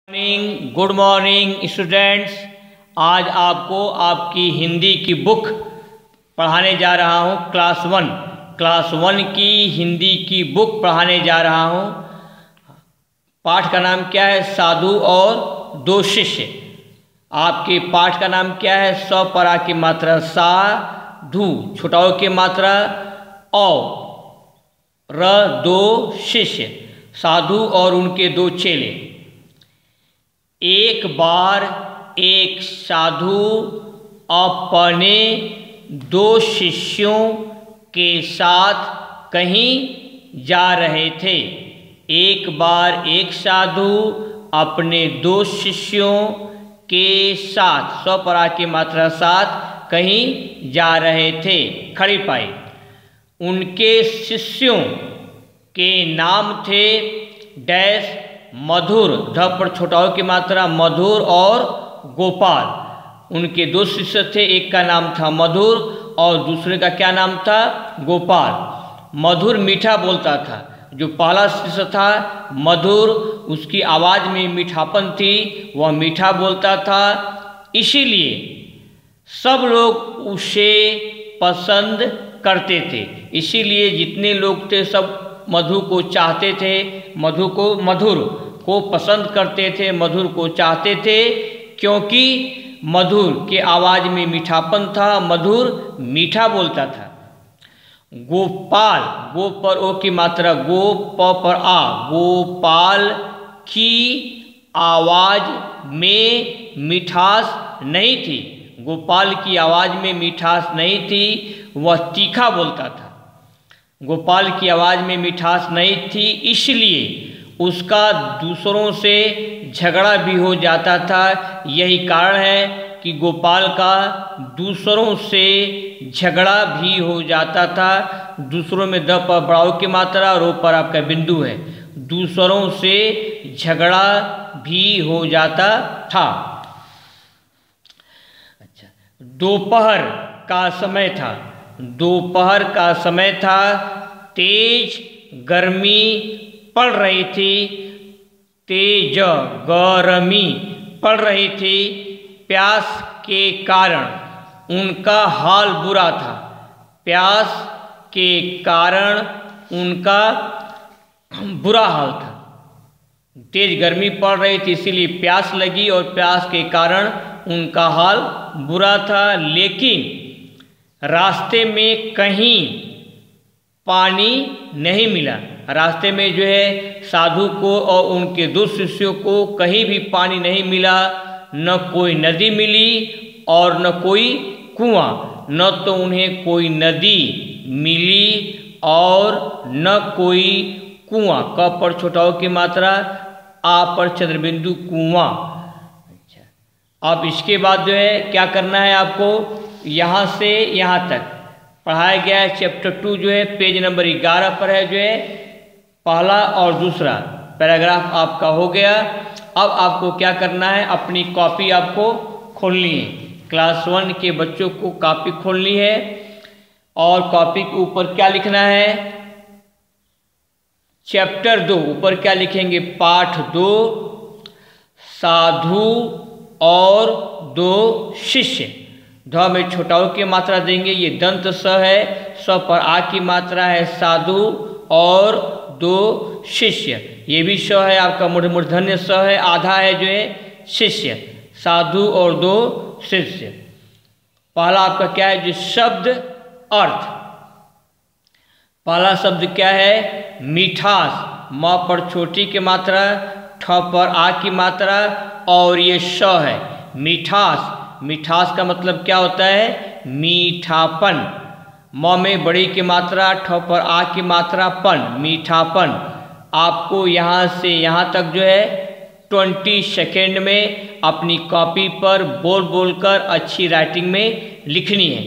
Morning, good morning students. आज आपको आपकी हिंदी की बुक पढ़ाने जा रहा हूँ। क्लास वन की हिंदी की बुक पढ़ाने जा रहा हूँ। पाठ का नाम क्या है? साधु और दो शिष्य। आपके पाठ का नाम क्या है? स पर आ की मात्रा सा, धू छुटाओ की मात्रा औ, र दो शिष्य, साधु और उनके दो चेले। एक बार एक साधु अपने दो शिष्यों के साथ कहीं जा रहे थे। एक बार एक साधु अपने दो शिष्यों के साथ, स्वपरा की मात्रा साथ, कहीं जा रहे थे। खड़ी पाई। उनके शिष्यों के नाम थे डैश, मधुर, ध पर छोटाओ की मात्रा मधुर और गोपाल। उनके दो शिष्य थे, एक का नाम था मधुर और दूसरे का क्या नाम था? गोपाल। मधुर मीठा बोलता था। जो पहला शिष्य था मधुर, उसकी आवाज़ में मीठापन थी, वह मीठा बोलता था, इसीलिए सब लोग उसे पसंद करते थे। इसीलिए जितने लोग थे सब मधु को चाहते थे, मधुर को पसंद करते थे, मधुर को चाहते थे, क्योंकि मधुर के आवाज़ में मीठापन था, मधुर मीठा बोलता था। गोपाल, गो पर ओ की मात्रा गो, प पर आ, गोपाल की आवाज़ में मिठास नहीं थी। गोपाल की आवाज़ में मिठास नहीं थी, वह तीखा बोलता था। गोपाल की आवाज़ में मिठास नहीं थी, इसलिए उसका दूसरों से झगड़ा भी हो जाता था। यही कारण है कि गोपाल का दूसरों से झगड़ा भी हो जाता था। दूसरों में द पर बड़ाओ की मात्रा, रो पर आपका बिंदु है। दूसरों से झगड़ा भी हो जाता था। अच्छा, दोपहर का समय था। दोपहर का समय था, तेज गर्मी पड़ रही थी। तेज गर्मी पड़ रही थी। प्यास के कारण उनका हाल बुरा था। प्यास के कारण उनका बुरा हाल था। तेज गर्मी पड़ रही थी, इसीलिए प्यास लगी और प्यास के कारण उनका हाल बुरा था। लेकिन रास्ते में कहीं पानी नहीं मिला। रास्ते में जो है साधु को और उनके दो शिष्यों को कहीं भी पानी नहीं मिला। न कोई नदी मिली और न कोई कुआं। न तो उन्हें कोई नदी मिली और न कोई कुआं। क पर छोटाओ की मात्रा, आ पर चंद्रबिंदु, कुआं। अच्छा, अब इसके बाद जो है क्या करना है आपको? यहाँ से यहाँ तक पढ़ाया गया है। चैप्टर 2 जो है पेज नंबर 11 पर है। जो है पहला और दूसरा पैराग्राफ आपका हो गया। अब आपको क्या करना है? अपनी कॉपी आपको खोलनी है। क्लास 1 के बच्चों को कॉपी खोलनी है और कॉपी के ऊपर क्या लिखना है? चैप्टर 2 ऊपर क्या लिखेंगे? पाठ 2, साधु और दो शिष्य। ध में छोटाओ की मात्रा देंगे, ये दंत स है। स पर आ की मात्रा है, साधु और दो शिष्य। ये भी स है, आपका मूर्धन्य स है, आधा है जो है शिष्य। साधु और दो शिष्य। पहला आपका क्या है? जो शब्द अर्थ। पहला शब्द क्या है? मिठास। म पर छोटी की मात्रा, ठ पर आ की मात्रा और ये श है। मिठास। मिठास का मतलब क्या होता है? मीठापन। म में बड़ी की मात्रा, ठ पर आ की मात्रा, पन, मीठापन। आपको यहाँ से यहाँ तक जो है 20 सेकेंड में अपनी कॉपी पर बोल बोलकर अच्छी राइटिंग में लिखनी है।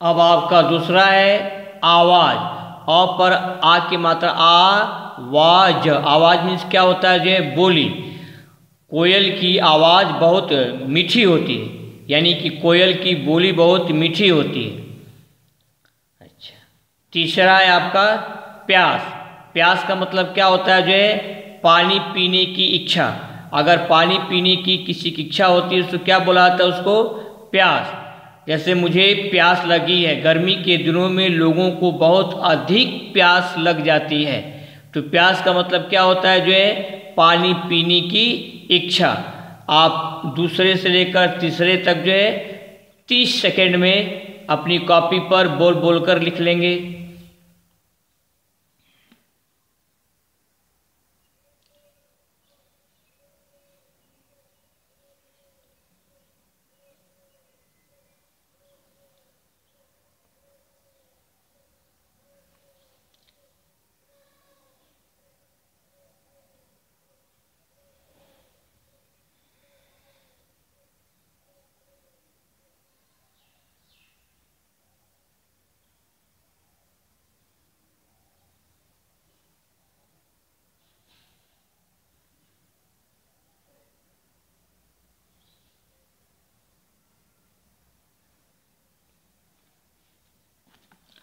अब आपका दूसरा है आवाज। अ पर आ की मात्रा आवाज। आवाज मीन्स क्या होता है? जो है बोली। कोयल की आवाज़ बहुत मीठी होती है, यानी कि कोयल की बोली बहुत मीठी होती है। अच्छा, तीसरा है आपका प्यास। प्यास का मतलब क्या होता है? जो है पानी पीने की इच्छा। अगर पानी पीने की किसी की इच्छा होती है तो क्या बोला जाता है उसको? प्यास। जैसे मुझे प्यास लगी है। गर्मी के दिनों में लोगों को बहुत अधिक प्यास लग जाती है। तो प्यास का मतलब क्या होता है? जो है पानी पीने की इच्छा। आप दूसरे से लेकर तीसरे तक जो है 30 सेकेंड में अपनी कॉपी पर बोल बोल कर लिख लेंगे।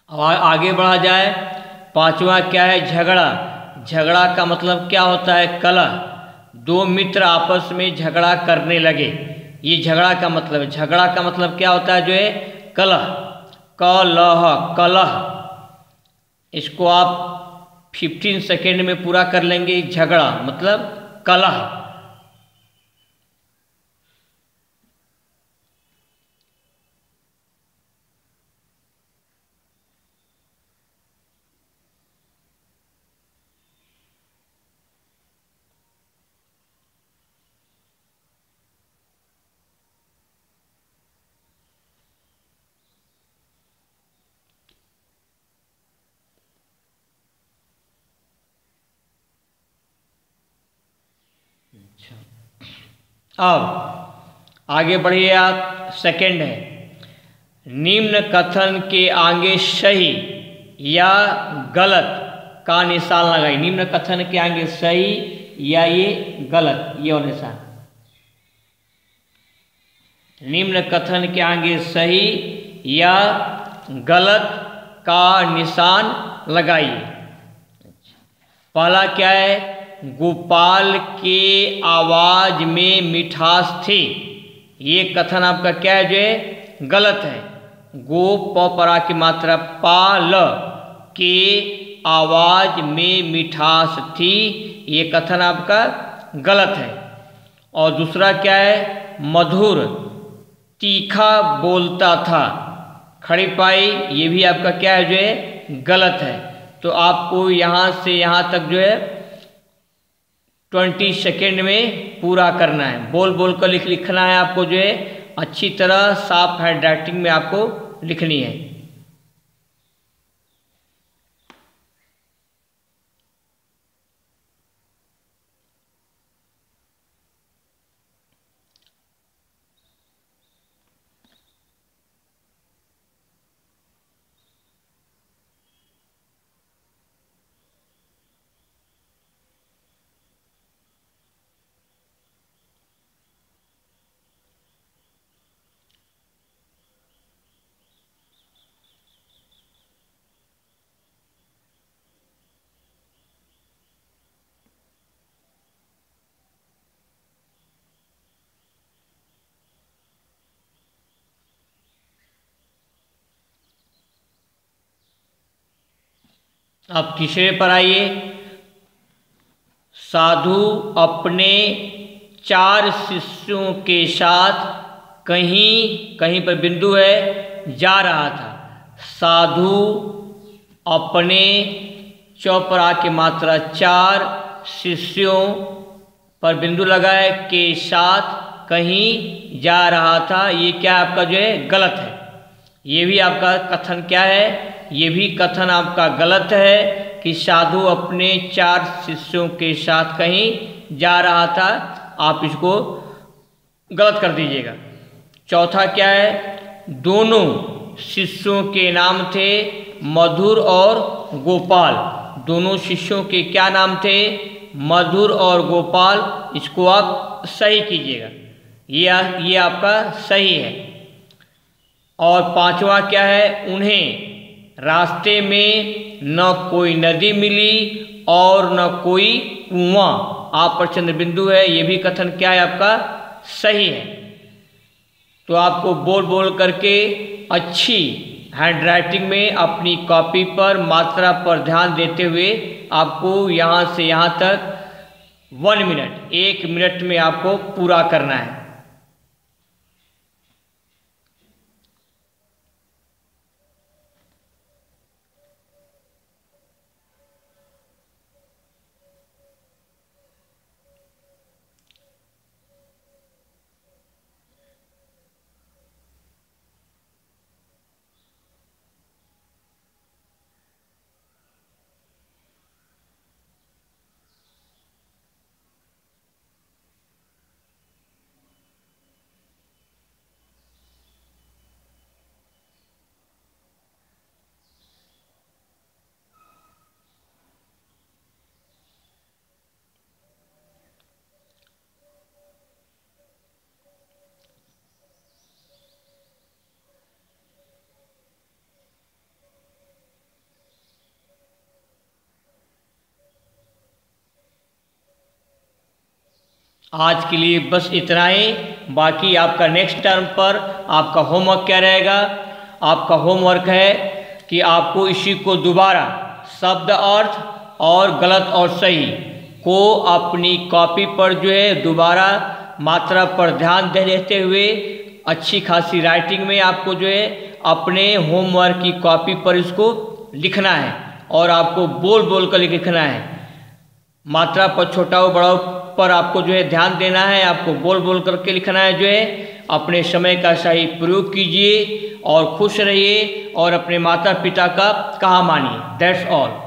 अब आगे बढ़ा जाए। पांचवा क्या है? झगड़ा। झगड़ा का मतलब क्या होता है? कलह। दो मित्र आपस में झगड़ा करने लगे, ये झगड़ा का मतलब है। झगड़ा का मतलब क्या होता है? जो है कलह। कलह, कलह। इसको आप 15 सेकेंड में पूरा कर लेंगे। झगड़ा मतलब कलह। अब आगे बढ़िए आप। सेकंड है, निम्न कथन के आगे सही या गलत का निशान लगाइए। निम्न कथन के आगे सही या ये गलत, ये और निशान। निम्न कथन के आगे सही या गलत का निशान लगाइए। पहला क्या है? गोपाल के आवाज में मिठास थी। ये कथन आपका क्या है? जो है गलत है। गो प परा की मात्रा पाल के आवाज में मिठास थी, ये कथन आपका गलत है। और दूसरा क्या है? मधुर तीखा बोलता था। खड़ी पाई, ये भी आपका क्या है? जो है गलत है। तो आपको यहाँ से यहाँ तक जो है 20 सेकेंड में पूरा करना है। बोल बोल कर लिखना है आपको। जो है अच्छी तरह साफ हैंडराइटिंग में आपको लिखनी है। अब तीसरे पर आइए। साधु अपने 4 शिष्यों के साथ कहीं, कहीं पर बिंदु है, जा रहा था। साधु अपने चौपरा की मात्रा 4 शिष्यों पर बिंदु लगाए के साथ कहीं जा रहा था। ये क्या आपका जो है गलत है। ये भी आपका कथन क्या है? ये भी कथन आपका गलत है कि साधु अपने 4 शिष्यों के साथ कहीं जा रहा था। आप इसको गलत कर दीजिएगा। चौथा क्या है? दोनों शिष्यों के नाम थे मधुर और गोपाल। दोनों शिष्यों के क्या नाम थे? मधुर और गोपाल। इसको आप सही कीजिएगा, ये आपका सही है। और पांचवा क्या है? उन्हें रास्ते में न कोई नदी मिली और न कोई कुआं। आप पर चंद्र बिंदु है, ये भी कथन क्या है आपका? सही है। तो आपको बोल बोल करके अच्छी हैंडराइटिंग में अपनी कॉपी पर मात्रा पर ध्यान देते हुए आपको यहाँ से यहाँ तक 1 मिनट, 1 मिनट में आपको पूरा करना है। आज के लिए बस इतना ही। बाकी आपका नेक्स्ट टर्म पर आपका होमवर्क क्या रहेगा? आपका होमवर्क है कि आपको इसी को दोबारा शब्द अर्थ और गलत और सही को अपनी कॉपी पर जो है दोबारा मात्रा पर ध्यान देते हुए अच्छी खासी राइटिंग में आपको जो है अपने होमवर्क की कॉपी पर इसको लिखना है और आपको बोल बोल कर लिखना है। मात्रा पर छोटा हो बड़ा पर आपको जो है ध्यान देना है, आपको बोल बोल करके लिखना है। जो है अपने समय का सही प्रयोग कीजिए और खुश रहिए और अपने माता पिता का कहा मानिए। That's all.